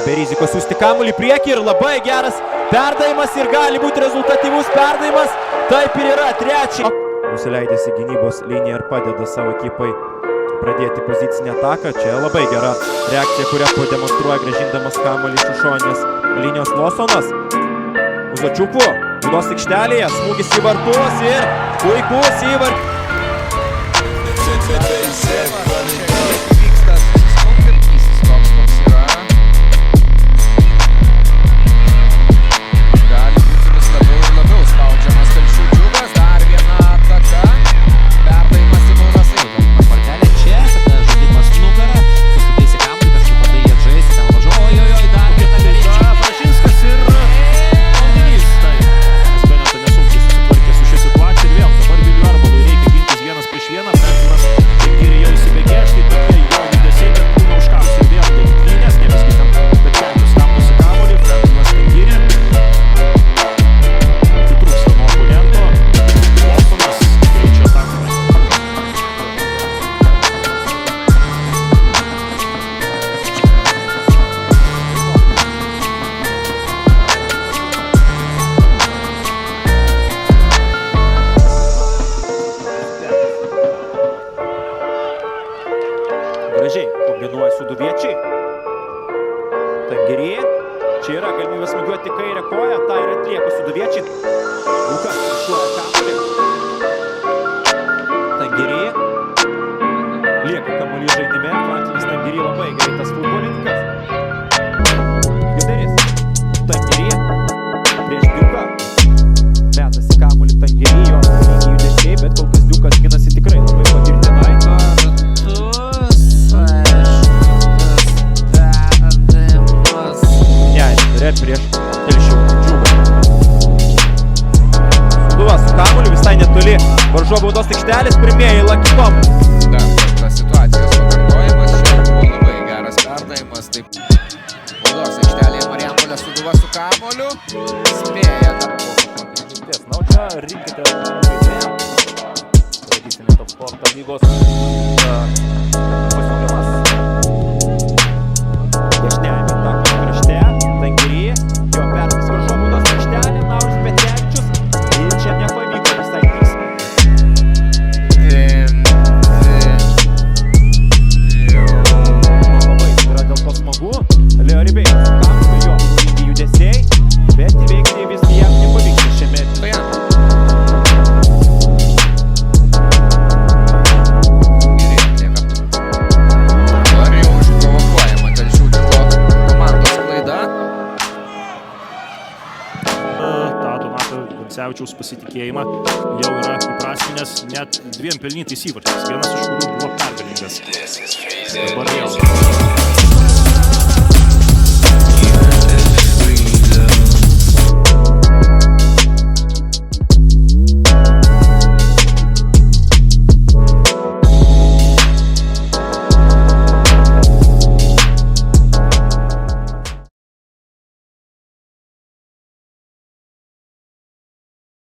be rizikos siųsti kamuolį į priekį ir labai geras perdavimas ir gali būti rezultatyvus perdavimas. Taip ir yra, trečia. Nusileidęs į gynybos liniją ir padeda savo ekipai pradėti pozicinę ataką. Čia labai gera reakcija, kurią pademonstruoja grąžindamas kamuolį iš šoninės linijos Losonas. Uzočiukų, baudos aikštelėje, smūgis į vartus ir puikus įvartis. Gražiai kombinuoja Sūduviečiai. Tangirį. Čia yra galimybė smūgiuoti kairę koją. Ta ir atlieka Sūduviečiai. Lukas iššuoja kamuolį. Tangirį. Lieka kamuolį žaidime. Frantinas Tangirį labai greitas futbolininkas. Gideris. Tangirį. Prieš Diuką. Metasi kamuolį Tangirį. Jo judesiai, bet kol kas Diukas ginasi tikrai labai patirtinai. Prieš Telšių Džiugą. Sūduvas su kamuoliu visai netoli varžovų baudos aikštelės, pirmieji Lakitom. Dar tas situacijos pakartojimas, čia buvo labai geras perdavimas. Taip, baudos aikštelėje Marijampolė Sūduva su kamuoliu. Spėja dar buvo. Na, o čia rinkite žaidėją. Tradicinė Top Sporto lygos pasiūlymas. Dešiniajame tako krašte. Tangirį, jo perdas varžovų baudos aikštelė, Nauris Petkevičius. Ir čia nepavyko visai tiksliai. Labai yra dėl to smagu. Leo Ribeiras su kamuoliu, jo lygiai judesiai, bet įveikti visgi jam nepavyksta šiame etape. Sevičiaus pasitikėjimą jau yra įprasminęs net 2 pelnytais įvarčiais, vienas iš kurių buvo pergalingas. Dabar vėl.